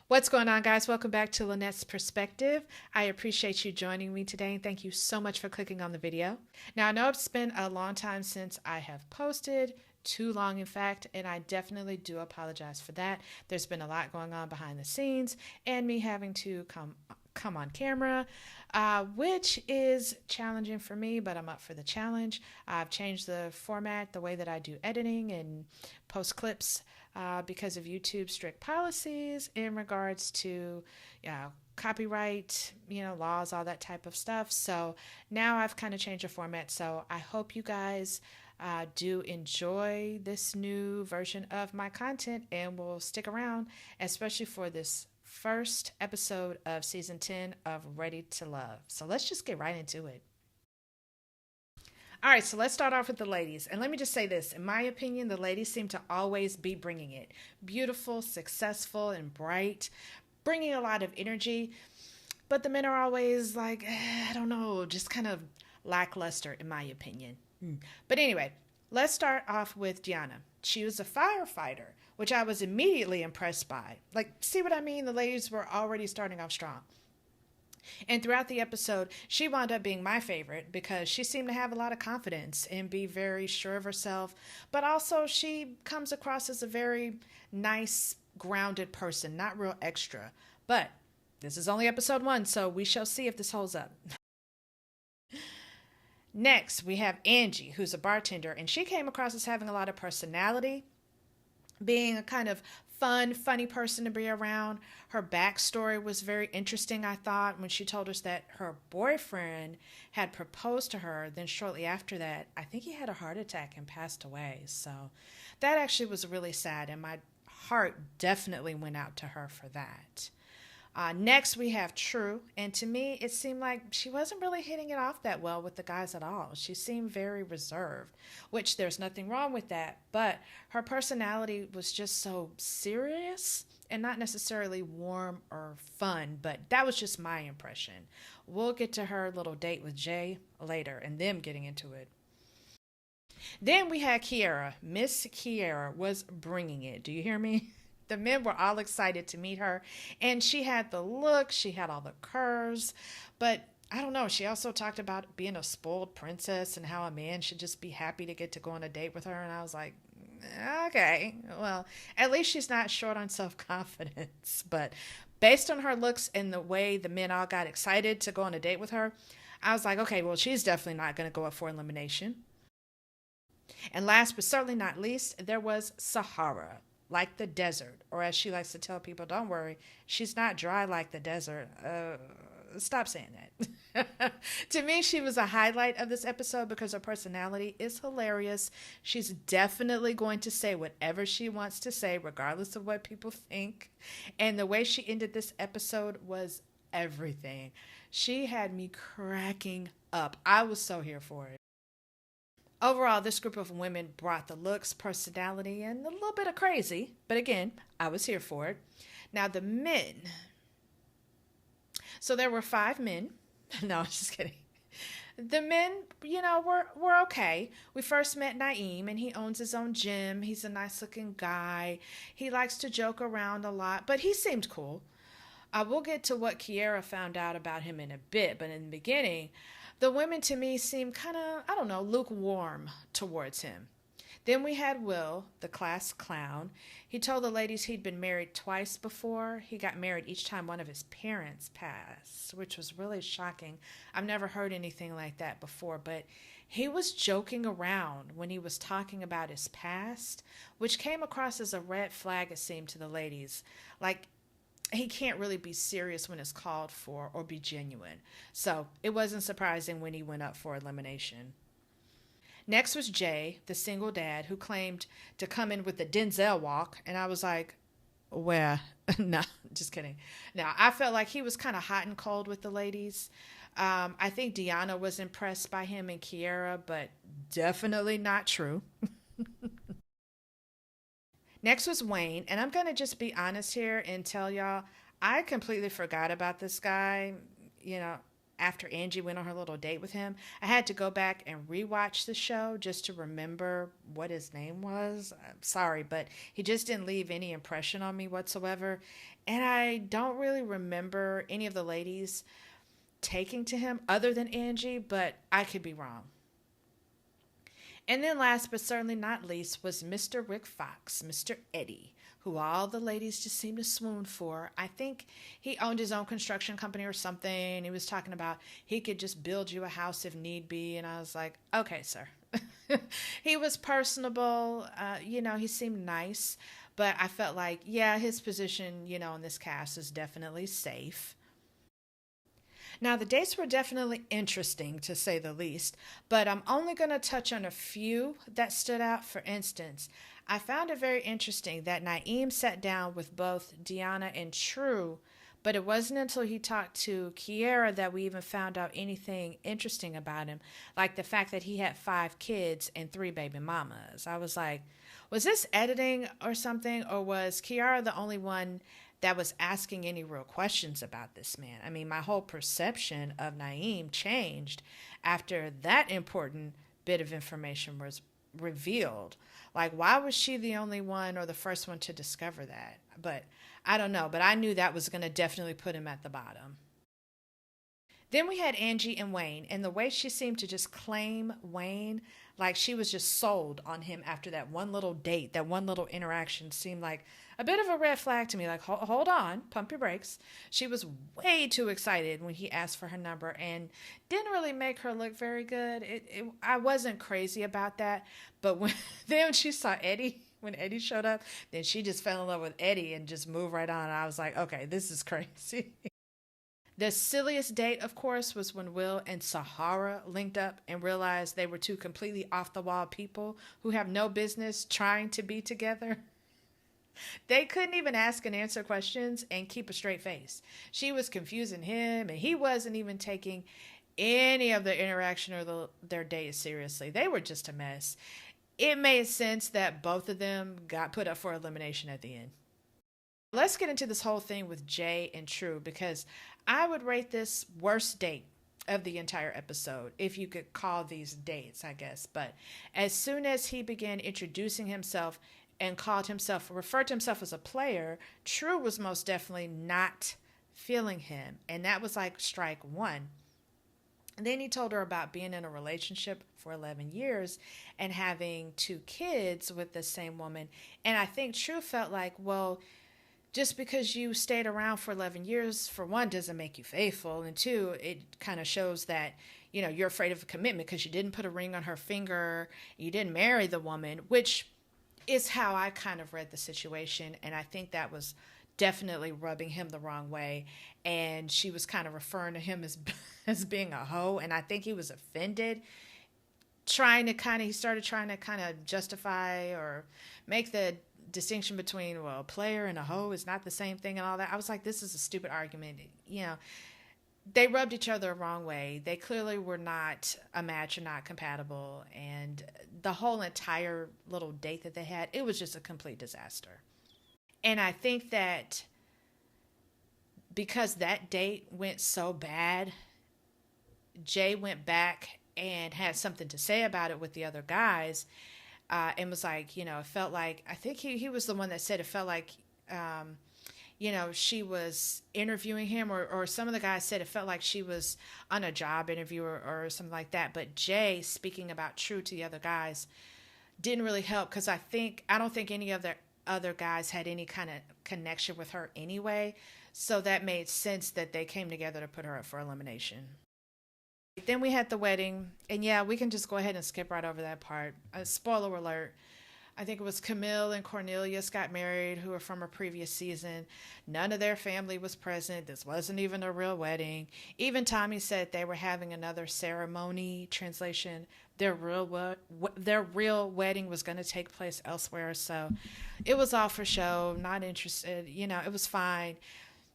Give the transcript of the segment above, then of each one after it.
What's going on, guys? Welcome back to Lynette's Perspective. I appreciate you joining me today, and thank you so much for clicking on the video. Now, I know it's been a long time since I have posted, too long, in fact, and I definitely do apologize for that. There's been a lot going on behind the scenes, and me having to come on camera, which is challenging for me, but I'm up for the challenge. I've changed the format, the way that I do editing and post clips because of YouTube's strict policies in regards to copyright, laws, all that type of stuff. So now I've kind of changed the format. So I hope you guys do enjoy this new version of my content and will stick around, especially for this first episode of season 10 of Ready to Love. So let's just get right into it. All right, so let's start off with the ladies. And let me just say this. In my opinion, the ladies seem to always be bringing it. Beautiful, successful, and bright, bringing a lot of energy. But the men are always like, I don't know, just kind of lackluster, in my opinion. But anyway, let's start off with Deanna. She was a firefighter, which I was immediately impressed by. Like, see what I mean? The ladies were already starting off strong. And throughout the episode, she wound up being my favorite because she seemed to have a lot of confidence and be very sure of herself. But also, she comes across as a very nice, grounded person, not real extra. But this is only episode 1, so we shall see if this holds up. Next, we have Angie, who's a bartender, and she came across as having a lot of personality, being a kind of fun, funny person to be around. Her backstory was very interesting, I thought, when she told us that her boyfriend had proposed to her. Then shortly after that, I think he had a heart attack and passed away. So that actually was really sad, and my heart definitely went out to her for that. Next, we have True, and to me, it seemed like she wasn't really hitting it off that well with the guys at all. She seemed very reserved, which there's nothing wrong with that, but her personality was just so serious and not necessarily warm or fun, but that was just my impression. We'll get to her little date with Jay later and them getting into it. Then we had Kiera. Miss Kiera was bringing it. Do you hear me? The men were all excited to meet her, and she had the look, she had all the curves, but I don't know, she also talked about being a spoiled princess and how a man should just be happy to get to go on a date with her, and I was like, okay, well, at least she's not short on self-confidence, but based on her looks and the way the men all got excited to go on a date with her, I was like, okay, well, she's definitely not going to go up for elimination. And last but certainly not least, there was Sahara, like the desert, or as she likes to tell people, don't worry, she's not dry like the desert. Stop saying that. To me, she was a highlight of this episode because her personality is hilarious. She's definitely going to say whatever she wants to say, regardless of what people think. And the way she ended this episode was everything. She had me cracking up. I was so here for it. Overall, this group of women brought the looks, personality, and a little bit of crazy. But again, I was here for it. Now, the men. So there were 5 men. No, I'm just kidding. The men, were okay. We first met Naeem, and he owns his own gym. He's a nice-looking guy. He likes to joke around a lot, but he seemed cool. We'll get to what Kiera found out about him in a bit, but in the beginning, the women to me seemed kind of, I don't know, lukewarm towards him. Then we had Will, the class clown. He told the ladies he'd been married twice before. He got married each time one of his parents passed, which was really shocking. I've never heard anything like that before, but he was joking around when he was talking about his past, which came across as a red flag, it seemed, to the ladies. Like, he can't really be serious when it's called for or be genuine. So it wasn't surprising when he went up for elimination. Next was Jay, the single dad, who claimed to come in with the Denzel walk. And I was like, where? No, just kidding. Now, I felt like he was kind of hot and cold with the ladies. I think Deanna was impressed by him and Kiera, but definitely not True. Next was Wayne, and I'm going to just be honest here and tell y'all, I completely forgot about this guy. after Angie went on her little date with him. I had to go back and rewatch the show just to remember what his name was. I'm sorry, but he just didn't leave any impression on me whatsoever. And I don't really remember any of the ladies taking to him other than Angie, but I could be wrong. And then last but certainly not least was Mr. Rick Fox, Mr. Eddie, who all the ladies just seemed to swoon for. I think he owned his own construction company or something. He was talking about he could just build you a house if need be. And I was like, okay, sir. He was personable. He seemed nice. But I felt like, yeah, his position, in this cast is definitely safe. Now, the dates were definitely interesting, to say the least, but I'm only going to touch on a few that stood out. For instance, I found it very interesting that Naeem sat down with both Deanna and True, but it wasn't until he talked to Kiera that we even found out anything interesting about him, like the fact that he had 5 kids and 3 baby mamas. I was like, was this editing or something, or was Kiara the only one that was asking any real questions about this man? I mean, my whole perception of Naeem changed after that important bit of information was revealed. Like, why was she the only one or the first one to discover that? But I don't know, but I knew that was going to definitely put him at the bottom. Then we had Angie and Wayne, and the way she seemed to just claim Wayne, like she was just sold on him after that one little date, that one little interaction seemed like a bit of a red flag to me. Like, hold on, pump your brakes. She was way too excited when he asked for her number and didn't really make her look very good. I wasn't crazy about that, but when she saw Eddie, when Eddie showed up, then she just fell in love with Eddie and just moved right on. And I was like, okay, this is crazy. The silliest date, of course, was when Will and Sahara linked up and realized they were 2 completely off-the-wall people who have no business trying to be together. They couldn't even ask and answer questions and keep a straight face. She was confusing him, and he wasn't even taking any of their interaction or their date seriously. They were just a mess. It made sense that both of them got put up for elimination at the end. Let's get into this whole thing with Jay and True, because I would rate this worst date of the entire episode, if you could call these dates, I guess. But as soon as he began introducing himself and referred to himself as a player, True was most definitely not feeling him. And that was like strike 1. And then he told her about being in a relationship for 11 years and having 2 kids with the same woman. And I think True felt like, well, just because you stayed around for 11 years, for one, doesn't make you faithful. And 2, it kind of shows that, you're afraid of a commitment because you didn't put a ring on her finger. You didn't marry the woman, which is how I kind of read the situation. And I think that was definitely rubbing him the wrong way. And she was kind of referring to him as being a hoe. And I think he was offended, he started trying to kind of justify or make the distinction between, well, a player and a hoe is not the same thing and all that. I was like, this is a stupid argument. They rubbed each other the wrong way. They clearly were not a match or not compatible. And the whole entire little date that they had, it was just a complete disaster. And I think that because that date went so bad, Jay went back and had something to say about it with the other guys. And was like, it felt like, I think he was the one that said it felt like, she was interviewing him, or some of the guys said it felt like she was on a job interview or something like that. But Jay, speaking about True to the other guys, didn't really help, because I don't think any of the other guys had any kind of connection with her anyway. So that made sense that they came together to put her up for elimination. Then we had the wedding, and yeah, we can just go ahead and skip right over that part. Spoiler alert. I think it was Camille and Cornelius got married, who were from a previous season. None of their family was present. This wasn't even a real wedding. Even Tommy said they were having another ceremony. Translation, their real wedding was going to take place elsewhere. So it was all for show. Not interested. It was fine.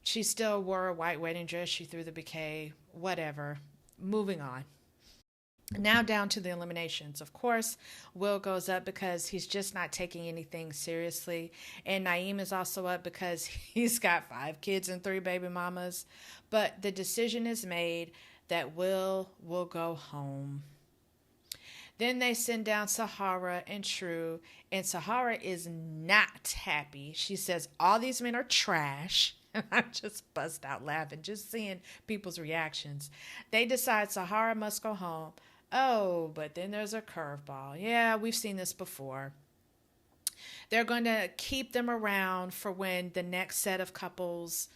She still wore a white wedding dress. She threw the bouquet. Whatever. Moving on. Now down to the eliminations. Of course, Will goes up because he's just not taking anything seriously. And Naeem is also up because he's got 5 kids and 3 baby mamas. But the decision is made. that will go home. Then they send down Sahara and True, and Sahara is not happy. She says all these men are trash. And I just bust out laughing, just seeing people's reactions. They decide Sahara must go home. Oh, but then there's a curveball. Yeah, we've seen this before. They're going to keep them around for when the next set of couples,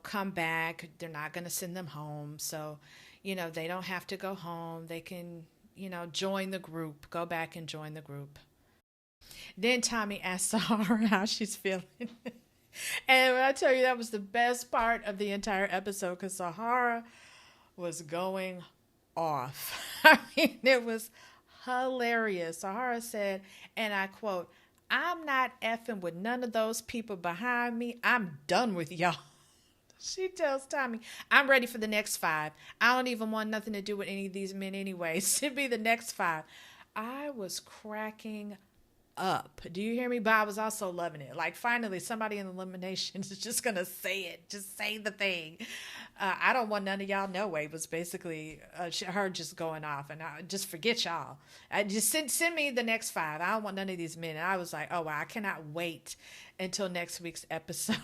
come back. They're not going to send them home. So, they don't have to go home. They can, join the group, go back and join the group. Then Tommy asks Sahara how she's feeling. And when I tell you, that was the best part of the entire episode, because Sahara was going off. I mean, it was hilarious. Sahara said, and I quote, "I'm not effing with none of those people behind me. I'm done with y'all." She tells Tommy, "I'm ready for the next 5. I don't even want nothing to do with any of these men anyway. Send me the next 5. I was cracking up. Do you hear me? But I was also loving it. Like, finally, somebody in elimination is just going to say it. Just say the thing. I don't want none of y'all. No way. Was basically her just going off. And I just forget y'all. Just send me the next 5. I don't want none of these men. And I was like, oh, wow, I cannot wait until next week's episode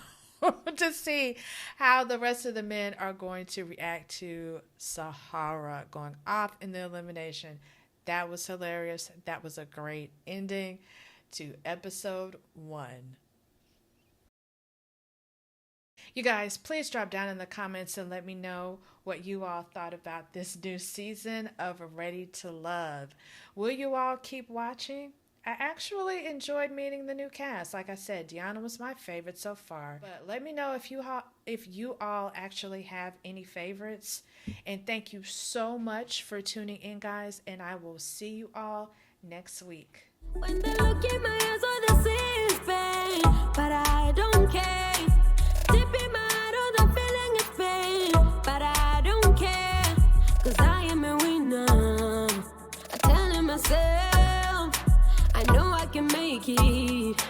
to see how the rest of the men are going to react to Sahara going off in the elimination. That was hilarious. That was a great ending to episode 1. You guys, please drop down in the comments and let me know what you all thought about this new season of Ready to Love. Will you all keep watching? I actually enjoyed meeting the new cast. Like I said, Deanna was my favorite so far. But let me know if you all actually have any favorites. And thank you so much for tuning in, guys. And I will see you all next week. When they look in my eyes, all they see is pain, but I don't care. Deep in my heart, all I'm feeling is pain, but I don't care. 'Cause I am a winner. I'm telling myself I know I can make it.